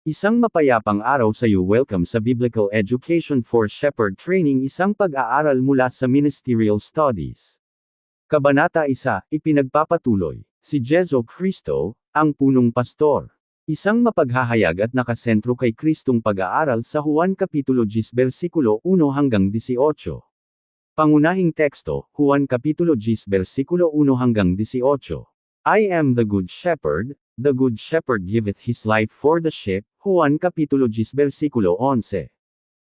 Isang mapayapang araw sa iyo. Welcome sa Biblical Education for Shepherd Training, isang pag-aaral mula sa Ministerial Studies. Kabanata 1, ipinagpapatuloy, si Jesu Kristo, ang punong pastor. Isang mapaghahayag at nakasentro kay Kristong pag-aaral sa Juan Kapitulo 10 versikulo 1 hanggang 18. Pangunahing teksto, Juan Kapitulo 10 versikulo 1 hanggang 18. I am the good shepherd. The good shepherd giveth his life for the sheep, Juan Kapitulo 10 versikulo 11.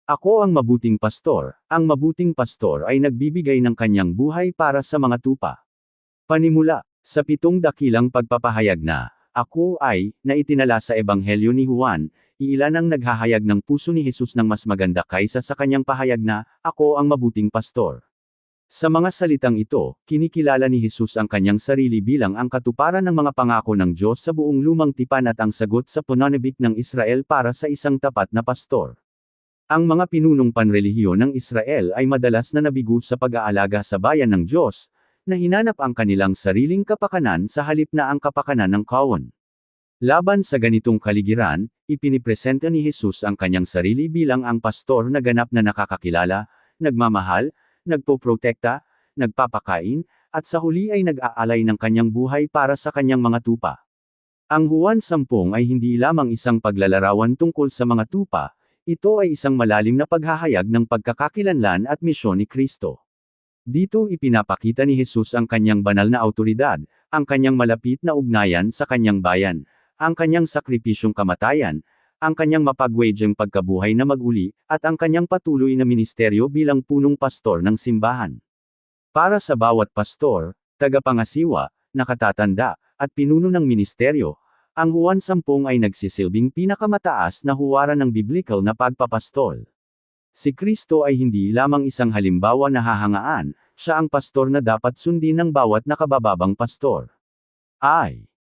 Ako ang mabuting pastor, ang mabuting pastor ay nagbibigay ng kanyang buhay para sa mga tupa. Panimula, sa 7 dakilang pagpapahayag na, ako ay, na itinala sa Ebanghelyo ni Juan, iilan ang naghahayag ng puso ni Jesus ng mas maganda kaysa sa kanyang pahayag na, ako ang mabuting pastor. Sa mga salitang ito, kinikilala ni Jesus ang kanyang sarili bilang ang katuparan ng mga pangako ng Diyos sa buong lumang tipan at ang sagot sa pananabik ng Israel para sa isang tapat na pastor. Ang mga pinunong panrelihiyon ng Israel ay madalas na nabigo sa pag-aalaga sa bayan ng Diyos, na hinanap ang kanilang sariling kapakanan sa halip na ang kapakanan ng kawan. Laban sa ganitong kaligiran, ipinipresenta ni Jesus ang kanyang sarili bilang ang pastor na ganap na nakakakilala, nagmamahal, nagpoprotekta, nagpapakain, at sa huli ay nag-aalay ng kanyang buhay para sa kanyang mga tupa. Ang Juan 10 ay hindi lamang isang paglalarawan tungkol sa mga tupa, ito ay isang malalim na paghahayag ng pagkakakilanlan at misyon ni Kristo. Dito ipinapakita ni Jesus ang kanyang banal na awtoridad, ang kanyang malapit na ugnayan sa kanyang bayan, ang kanyang sakripisyong kamatayan, ang kanyang mapagwedyang pagkabuhay na maguli, at ang kanyang patuloy na ministeryo bilang punong pastor ng simbahan. Para sa bawat pastor, tagapangasiwa, nakatatanda, at pinuno ng ministeryo, ang Juan 10 ay nagsisilbing pinakamataas na huwaran ng biblikal na pagpapastol. Si Kristo ay hindi lamang isang halimbawa na hahangaan, siya ang pastor na dapat sundin ng bawat nakabababang pastor.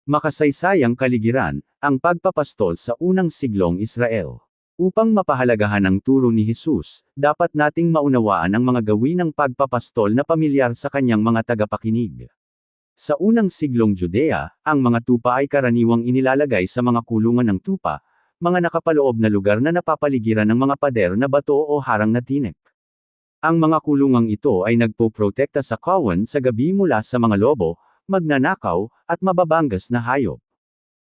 Makasaysayang kaligiran, ang pagpapastol sa unang siglong Israel. Upang mapahalagahan ang turo ni Jesus, dapat nating maunawaan ang mga gawin ng pagpapastol na pamilyar sa kanyang mga tagapakinig. Sa unang siglong Judea, ang mga tupa ay karaniwang inilalagay sa mga kulungan ng tupa, mga nakapaloob na lugar na napapaligiran ng mga pader na bato o harang na tinik. Ang mga kulungang ito ay nagpoprotekta sa kawan sa gabi mula sa mga lobo, magnanakaw, at mababangas na hayop.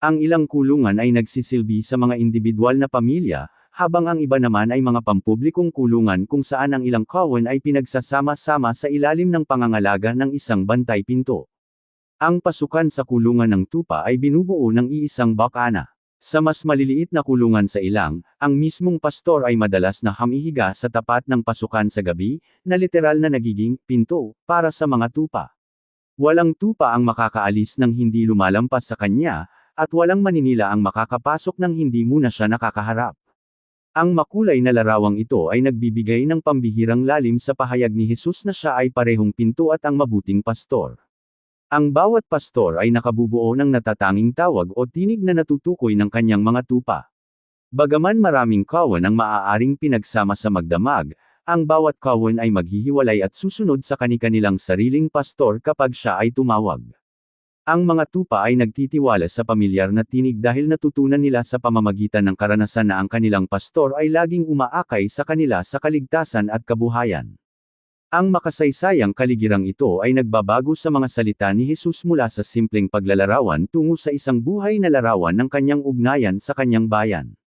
Ang ilang kulungan ay nagsisilbi sa mga individual na pamilya, habang ang iba naman ay mga pampublikong kulungan kung saan ang ilang kawan ay pinagsasama-sama sa ilalim ng pangangalaga ng isang bantay pinto. Ang pasukan sa kulungan ng tupa ay binubuo ng iisang bakana. Sa mas maliliit na kulungan sa ilang, ang mismong pastor ay madalas na hamihiga sa tapat ng pasukan sa gabi, na literal na nagiging pinto para sa mga tupa. Walang tupa ang makakaalis ng hindi lumalampas sa kanya, at walang maninila ang makakapasok ng hindi muna siya nakakaharap. Ang makulay na larawang ito ay nagbibigay ng pambihirang lalim sa pahayag ni Jesus na siya ay parehong pinto at ang mabuting pastor. Ang bawat pastor ay nakabubuo ng natatanging tawag o tinig na natutukoy ng kanyang mga tupa. Bagaman maraming kawan ang maaaring pinagsama sa magdamag, ang bawat kawan ay maghihiwalay at susunod sa kani-kanilang sariling pastor kapag siya ay tumawag. Ang mga tupa ay nagtitiwala sa pamilyar na tinig dahil natutunan nila sa pamamagitan ng karanasan na ang kanilang pastor ay laging umaakay sa kanila sa kaligtasan at kabuhayan. Ang makasaysayang kaligirang ito ay nagbabago sa mga salita ni Jesus mula sa simpleng paglalarawan tungo sa isang buhay na larawan ng kanyang ugnayan sa kanyang bayan.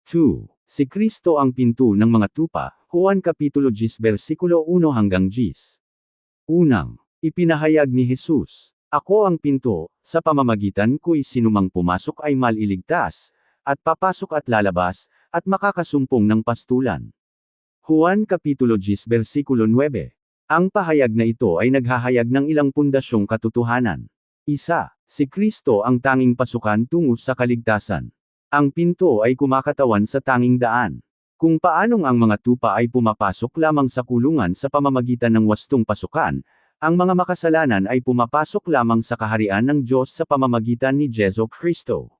2. Si Kristo ang pinto ng mga tupa, Juan Kapitulo 10 versikulo 1 hanggang 10. Unang, ipinahayag ni Jesus, ako ang pinto, sa pamamagitan ko'y sinumang pumasok ay maliligtas, at papasok at lalabas, at makakasumpong ng pastulan. Juan Kapitulo 10 versikulo 9. Ang pahayag na ito ay naghahayag ng ilang pundasyong katotohanan. Isa, si Kristo ang tanging pasukan tungo sa kaligtasan. Ang pinto ay kumakatawan sa tanging daan. Kung paanong ang mga tupa ay pumapasok lamang sa kulungan sa pamamagitan ng wastong pasukan, ang mga makasalanan ay pumapasok lamang sa kaharian ng Diyos sa pamamagitan ni Jesu Kristo.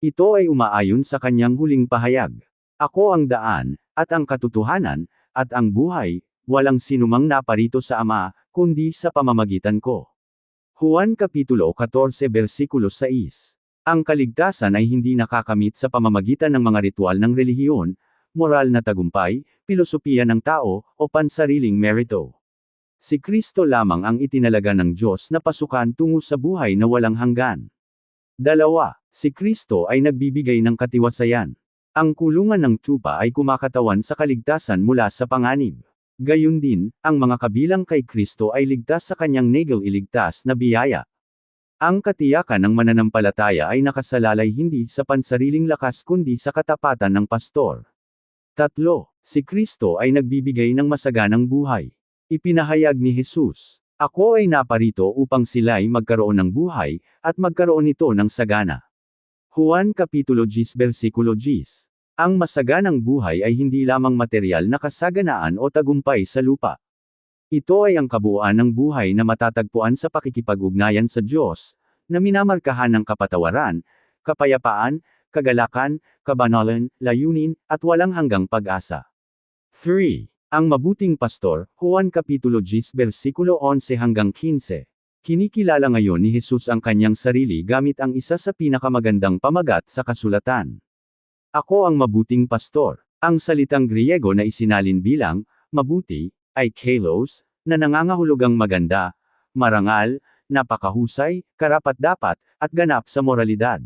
Ito ay umaayon sa kanyang huling pahayag. Ako ang daan, at ang katotohanan, at ang buhay, walang sinumang naparito sa Ama, kundi sa pamamagitan ko. Juan Kapitulo 14 versikulo 6. Ang kaligtasan ay hindi nakakamit sa pamamagitan ng mga ritual ng relihiyon, moral na tagumpay, pilosopiya ng tao, o pansariling merito. Si Kristo lamang ang itinalaga ng Diyos na pasukan tungo sa buhay na walang hanggan. 2. Si Kristo ay nagbibigay ng katiwasayan. Ang kulungan ng tupa ay kumakatawan sa kaligtasan mula sa panganib. Gayun din, ang mga kabilang kay Kristo ay ligtas sa kanyang iligtas na biyaya. Ang katiyakan ng mananampalataya ay nakasalalay hindi sa pansariling lakas kundi sa katapatan ng pastor. 3. Si Kristo ay nagbibigay ng masaganang buhay. Ipinahayag ni Jesus, "Ako ay naparito upang sila'y magkaroon ng buhay, at magkaroon nito ng sagana." Juan Kapitulo 10 versikulo 10. Ang masaganang buhay ay hindi lamang materyal na kasaganaan o tagumpay sa lupa. Ito ay ang kabuuan ng buhay na matatagpuan sa pakikipag-ugnayan sa Diyos, na minamarkahan ng kapatawaran, kapayapaan, kagalakan, kabanalan, layunin, at walang hanggang pag-asa. 3. Ang mabuting pastor, Juan Kapitulo 10 versikulo 11 hanggang 15. Kinikilala ngayon ni Jesus ang kanyang sarili gamit ang isa sa pinakamagandang pamagat sa kasulatan. Ako ang mabuting pastor. Ang salitang Griego na isinalin bilang mabuti ay kalos, na nangangahulugang maganda, marangal, napakahusay, karapat-dapat, at ganap sa moralidad.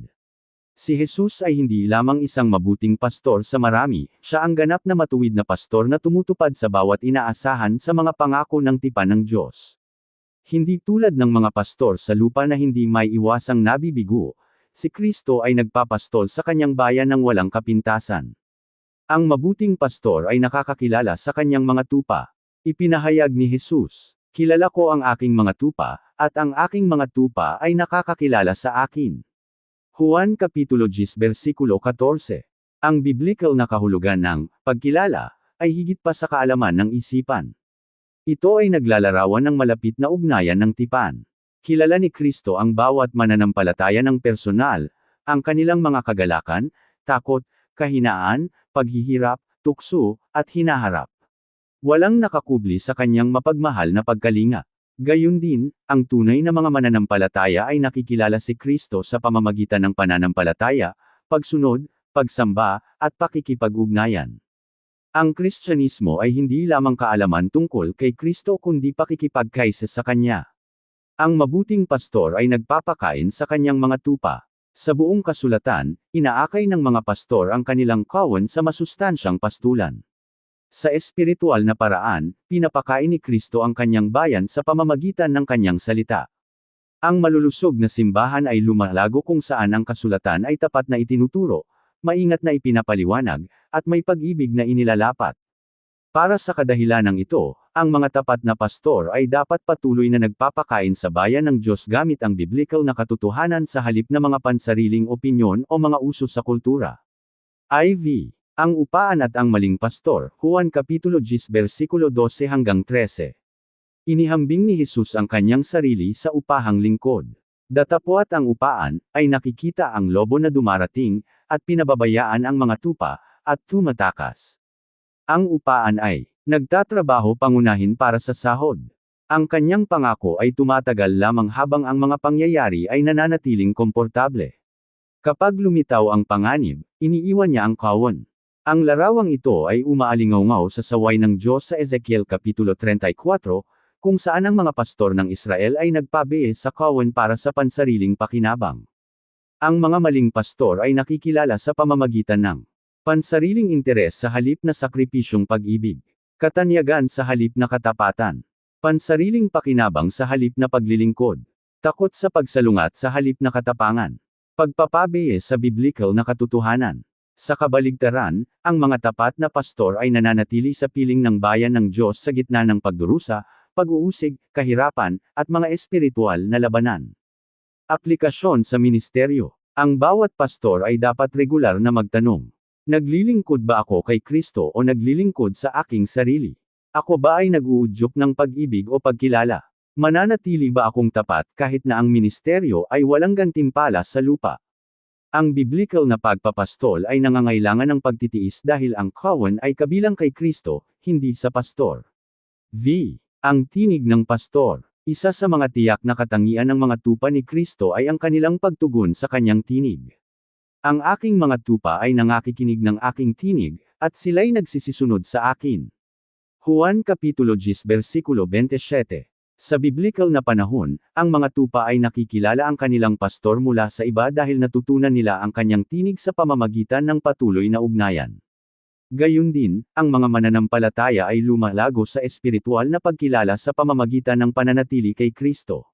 Si Jesus ay hindi lamang isang mabuting pastor sa marami, siya ang ganap na matuwid na pastor na tumutupad sa bawat inaasahan sa mga pangako ng tipan ng Diyos. Hindi tulad ng mga pastor sa lupa na hindi may iwasang nabibigo, si Kristo ay nagpapastol sa kanyang bayan ng walang kapintasan. Ang mabuting pastor ay nakakakilala sa kanyang mga tupa. Ipinahayag ni Jesus, "Kilala ko ang aking mga tupa, at ang aking mga tupa ay nakakakilala sa akin." Juan Kapitulo 10 versikulo 14. Ang biblical na kahulugan ng pagkilala ay higit pa sa kaalaman ng isipan. Ito ay naglalarawan ng malapit na ugnayan ng tipan. Kilala ni Kristo ang bawat mananampalataya ng personal, ang kanilang mga kagalakan, takot, kahinaan, paghihirap, tukso, at hinaharap. Walang nakakubli sa kanyang mapagmahal na pagkalinga. Gayun din, ang tunay na mga mananampalataya ay nakikilala si Kristo sa pamamagitan ng pananampalataya, pagsunod, pagsamba, at pakikipag-ugnayan. Ang Kristyanismo ay hindi lamang kaalaman tungkol kay Kristo kundi pakikipagkaisa sa Kanya. Ang mabuting pastor ay nagpapakain sa kanyang mga tupa. Sa buong kasulatan, inaakay ng mga pastor ang kanilang kawan sa masustansyang pastulan. Sa espiritual na paraan, pinapakain ni Kristo ang kanyang bayan sa pamamagitan ng kanyang salita. Ang malulusog na simbahan ay lumalago kung saan ang kasulatan ay tapat na itinuturo, maingat na ipinapaliwanag, at may pag-ibig na inilalapat. Para sa kadahilanang ito, ang mga tapat na pastor ay dapat patuloy na nagpapakain sa bayan ng Diyos gamit ang biblical na katotohanan sa halip na mga pansariling opinyon o mga uso sa kultura. IV. Ang upaan at ang maling pastor, Juan Kapitulo 10 versikulo 12 hanggang 13. Inihambing ni Jesus ang kanyang sarili sa upahang lingkod. Datapwat ang upaan, ay nakikita ang lobo na dumarating, at pinababayaan ang mga tupa, at tumatakas. Ang upaan ay nagtatrabaho pangunahin para sa sahod. Ang kanyang pangako ay tumatagal lamang habang ang mga pangyayari ay nananatiling komportable. Kapag lumitaw ang panganib, iniiwan niya ang kawan. Ang larawang ito ay umaalingaw sa saway ng Diyos sa Ezekiel Kapitulo 34, kung saan ang mga pastor ng Israel ay nagpabiye sa kawan para sa pansariling pakinabang. Ang mga maling pastor ay nakikilala sa pamamagitan ng pansariling interes sa halip na sakripisyong pag-ibig, katanyagan sa halip na katapatan, pansariling pakinabang sa halip na paglilingkod, takot sa pagsalungat sa halip na katapangan, pagpapabiye sa biblical na katotohanan. Sa kabaligtaran, ang mga tapat na pastor ay nananatili sa piling ng bayan ng Diyos sa gitna ng pagdurusa, pag-uusig, kahirapan, at mga espiritual na labanan. Aplikasyon sa ministeryo. Ang bawat pastor ay dapat regular na magtanong, naglilingkod ba ako kay Kristo o naglilingkod sa aking sarili? Ako ba ay nag-uudyok ng pag-ibig o pagkilala? Mananatili ba akong tapat kahit na ang ministeryo ay walang gantimpala sa lupa? Ang biblical na pagpapastol ay nangangailangan ng pagtitiis dahil ang kawan ay kabilang kay Kristo, hindi sa pastor. V. Ang tinig ng pastor. Isa sa mga tiyak na katangian ng mga tupa ni Kristo ay ang kanilang pagtugon sa kanyang tinig. Ang aking mga tupa ay nangakikinig ng aking tinig, at sila'y nagsisisunod sa akin. Juan Kapitulo 10 versikulo 27. Sa biblikal na panahon, ang mga tupa ay nakikilala ang kanilang pastor mula sa iba dahil natutunan nila ang kanyang tinig sa pamamagitan ng patuloy na ugnayan. Gayun din, ang mga mananampalataya ay lumalago sa espiritual na pagkilala sa pamamagitan ng pananatili kay Kristo.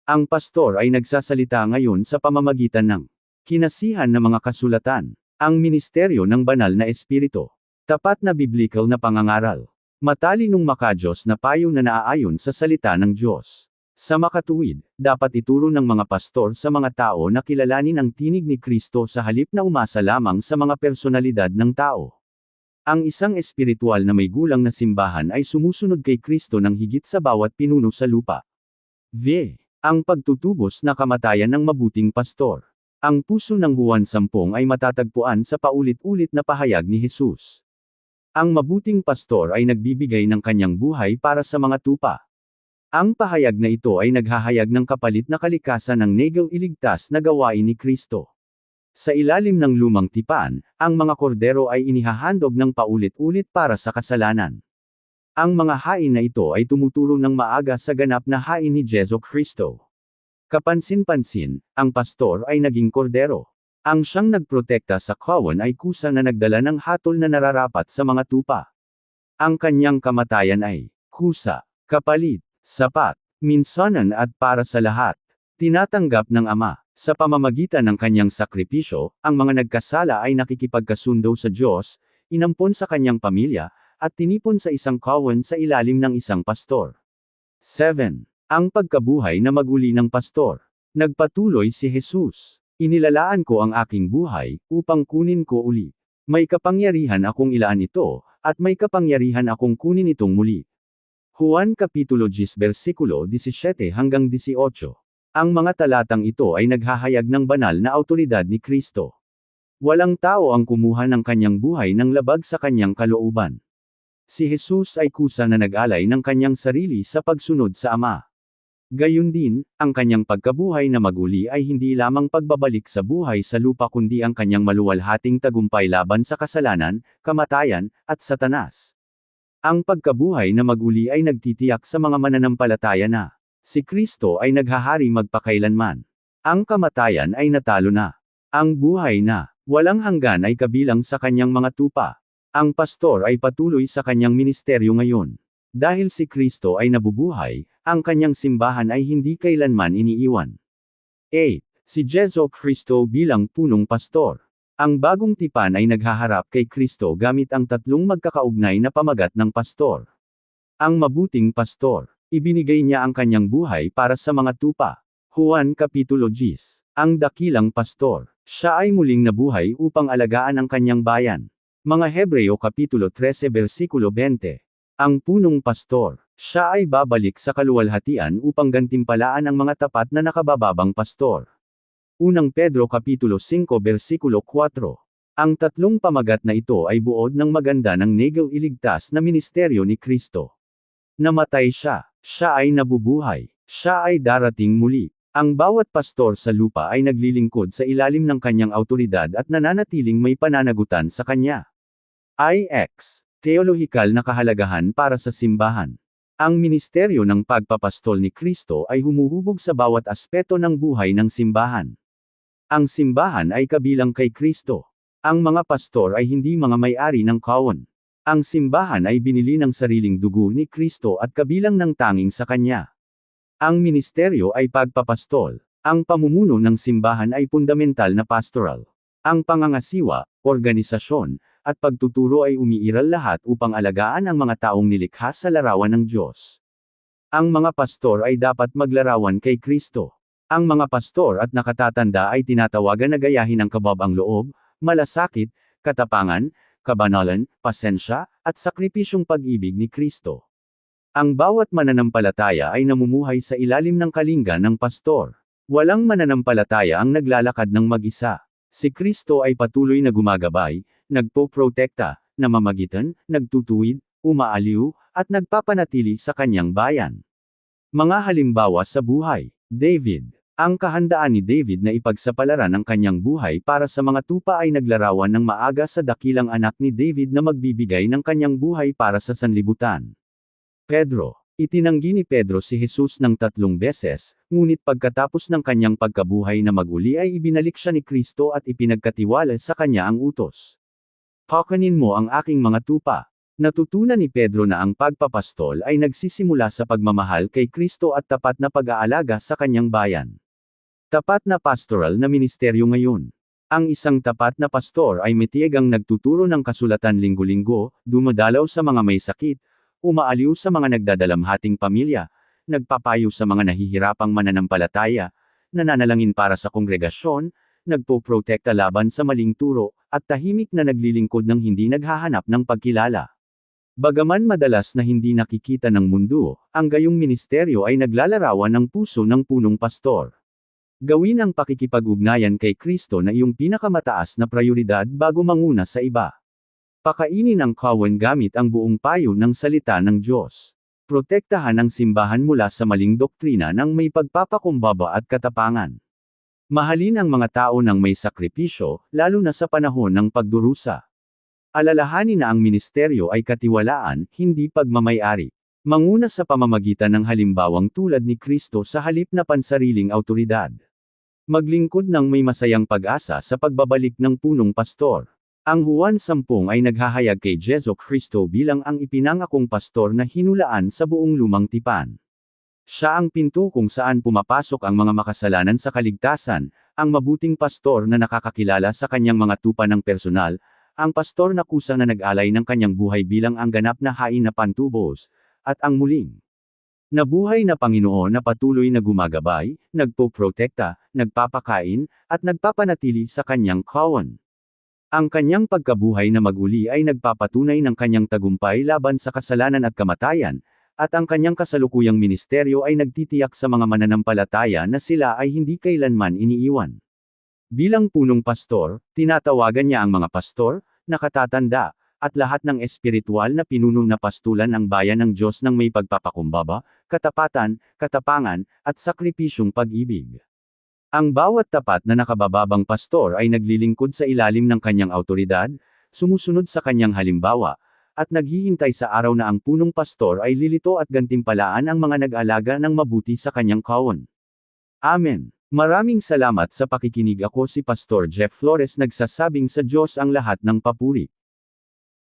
Ang pastor ay nagsasalita ngayon sa pamamagitan ng kinasihan ng mga kasulatan, ang ministeryo ng banal na espiritu, tapat na biblikal na pangangaral, matalinong makadiyos na payo na naaayon sa salita ng Diyos. Sa makatuwid, dapat ituro ng mga pastor sa mga tao na kilalanin ang tinig ni Kristo sa halip na umasa lamang sa mga personalidad ng tao. Ang isang espiritual na may gulang na simbahan ay sumusunod kay Kristo ng higit sa bawat pinuno sa lupa. Ang pagtutubos na kamatayan ng mabuting pastor. Ang puso ng Juan 10 ay matatagpuan sa paulit-ulit na pahayag ni Jesus. Ang mabuting pastor ay nagbibigay ng kanyang buhay para sa mga tupa. Ang pahayag na ito ay naghahayag ng kapalit na kalikasan ng negel-iligtas na gawain ni Kristo. Sa ilalim ng lumang tipan, ang mga kordero ay inihahandog ng paulit-ulit para sa kasalanan. Ang mga hain na ito ay tumuturo ng maaga sa ganap na hain ni Jesu Kristo. Kapansin-pansin, ang pastor ay naging kordero. Ang siyang nagprotekta sa kawan ay kusa na nagdala ng hatol na nararapat sa mga tupa. Ang kanyang kamatayan ay kusa, kapalit, sapat, minsanan at para sa lahat. Tinatanggap ng Ama. Sa pamamagitan ng kanyang sakripisyo, ang mga nagkasala ay nakikipagkasundo sa Diyos, inampon sa kanyang pamilya, at tinipon sa isang kawan sa ilalim ng isang pastor. 7. Ang pagkabuhay na maguli ng pastor. Nagpatuloy si Jesus. Inilalaan ko ang aking buhay, upang kunin ko uli. May kapangyarihan akong ilaan ito, at may kapangyarihan akong kunin itong muli. Juan Kapitulo 10 versikulo 17 hanggang 18. Ang mga talatang ito ay naghahayag ng banal na awtoridad ni Kristo. Walang tao ang kumuha ng kanyang buhay ng labag sa kanyang kalooban. Si Jesus ay kusa na nag-alay ng kanyang sarili sa pagsunod sa Ama. Gayun din, ang kanyang pagkabuhay na maguli ay hindi lamang pagbabalik sa buhay sa lupa kundi ang kanyang maluwalhating tagumpay laban sa kasalanan, kamatayan, at Satanas. Ang pagkabuhay na maguli ay nagtitiyak sa mga mananampalataya na si Kristo ay naghahari magpakailanman. Ang kamatayan ay natalo na. Ang buhay na walang hanggan ay kabilang sa kanyang mga tupa. Ang pastor ay patuloy sa kanyang ministeryo ngayon. Dahil si Kristo ay nabubuhay, ang kanyang simbahan ay hindi kailanman iniiwan. 8. Si Jesu Kristo bilang punong pastor. Ang bagong tipan ay naghaharap kay Kristo gamit ang tatlong magkakaugnay na pamagat ng pastor. Ang mabuting pastor. Ibinigay niya ang kanyang buhay para sa mga tupa. Juan Kapitulo 10. Ang dakilang pastor. Siya ay muling nabuhay upang alagaan ang kanyang bayan. Mga Hebreo Kapitulo 13 versikulo 20. Ang punong pastor. Siya ay babalik sa kaluwalhatian upang gantimpalaan ang mga tapat na nakabababang pastor. Unang Pedro Kapitulo 5 versikulo 4. Ang tatlong pamagat na ito ay buod ng maganda ng negel-iligtas na ministeryo ni Kristo. Namatay siya. Siya ay nabubuhay. Siya ay darating muli. Ang bawat pastor sa lupa ay naglilingkod sa ilalim ng kanyang awtoridad at nananatiling may pananagutan sa kanya. IX. Teolohikal na kahalagahan para sa simbahan. Ang ministeryo ng pagpapastol ni Kristo ay humuhubog sa bawat aspeto ng buhay ng simbahan. Ang simbahan ay kabilang kay Kristo. Ang mga pastor ay hindi mga may-ari ng kawan. Ang simbahan ay binili ng sariling dugo ni Kristo at kabilang ng tanging sa kanya. Ang ministeryo ay pagpapastol. Ang pamumuno ng simbahan ay fundamental na pastoral. Ang pangangasiwa, organisasyon, at pagtuturo ay umiiral lahat upang alagaan ang mga taong nilikha sa larawan ng Diyos. Ang mga pastor ay dapat maglarawan kay Kristo. Ang mga pastor at nakatatanda ay tinatawagan na gayahin ang kababang loob, malasakit, katapangan, kabanalan, pasensya, at sakripisyong pag-ibig ni Kristo. Ang bawat mananampalataya ay namumuhay sa ilalim ng kalinga ng pastor. Walang mananampalataya ang naglalakad ng mag-isa. Si Kristo ay patuloy na gumagabay, nagpoprotekta, namamagitan, nagtutuwid, umaaliw, at nagpapanatili sa kanyang bayan. Mga halimbawa sa buhay. David. Ang kahandaan ni David na ipagsapalaran ang kanyang buhay para sa mga tupa ay naglarawan ng maaga sa dakilang anak ni David na magbibigay ng kanyang buhay para sa sanlibutan. Pedro. Itinanggi ni Pedro si Jesus ng 3 beses, ngunit pagkatapos ng kanyang pagkabuhay na maguli ay ibinalik siya ni Kristo at ipinagkatiwala sa kanya ang utos. Pakanin mo ang aking mga tupa. Natutunan ni Pedro na ang pagpapastol ay nagsisimula sa pagmamahal kay Kristo at tapat na pag-aalaga sa kanyang bayan. Tapat na pastoral na ministeryo ngayon. Ang isang tapat na pastor ay matiyagang nagtuturo ng kasulatan linggo-linggo, dumadalaw sa mga may sakit, umaaliw sa mga nagdadalamhating pamilya, nagpapayo sa mga nahihirapang mananampalataya, nananalangin para sa kongregasyon, nagpoprotekta laban sa maling turo, at tahimik na naglilingkod ng hindi naghahanap ng pagkilala. Bagaman madalas na hindi nakikita ng mundo, ang gayong ministeryo ay naglalarawan ng puso ng punong pastor. Gawin ang pakikipag-ugnayan kay Kristo na iyong pinakamataas na prioridad bago manguna sa iba. Pakainin ang kawan gamit ang buong payo ng salita ng Diyos. Protektahan ang simbahan mula sa maling doktrina ng may pagpapakumbaba at katapangan. Mahalin ang mga tao ng may sakripisyo, lalo na sa panahon ng pagdurusa. Alalahanin na ang ministeryo ay katiwalaan, hindi pagmamay-ari. Manguna sa pamamagitan ng halimbawang tulad ni Kristo sa halip na pansariling awtoridad. Maglingkod ng may masayang pag-asa sa pagbabalik ng punong pastor. Ang Juan 10 ay naghahayag kay Jesu Kristo bilang ang ipinangakong pastor na hinulaan sa buong lumang tipan. Siya ang pinto kung saan pumapasok ang mga makasalanan sa kaligtasan, ang mabuting pastor na nakakakilala sa kanyang mga tupa ng personal, ang pastor na kusang na nag-alay ng kanyang buhay bilang ang ganap na hain na pantubos, at ang muling nabuhay na Panginoon na patuloy na gumagabay, nagpoprotekta, nagpapakain, at nagpapanatili sa kanyang kawan. Ang kanyang pagkabuhay na maguli ay nagpapatunay ng kanyang tagumpay laban sa kasalanan at kamatayan, at ang kanyang kasalukuyang ministeryo ay nagtitiyak sa mga mananampalataya na sila ay hindi kailanman iniiwan. Bilang punong pastor, tinatawagan niya ang mga pastor, nakatatanda, at lahat ng espiritual na pinuno na pastulan ang bayan ng Diyos ng may pagpapakumbaba, katapatan, katapangan, at sakripisyong pag-ibig. Ang bawat tapat na nakabababang pastor ay naglilingkod sa ilalim ng kanyang awtoridad, sumusunod sa kanyang halimbawa, at naghihintay sa araw na ang punong pastor ay lilito at gantimpalaan ang mga nag-alaga ng mabuti sa kanyang kawan. Amen. Maraming salamat sa pakikinig. Ako si Pastor Jeff Flores, nagsasabing sa Diyos ang lahat ng papuri.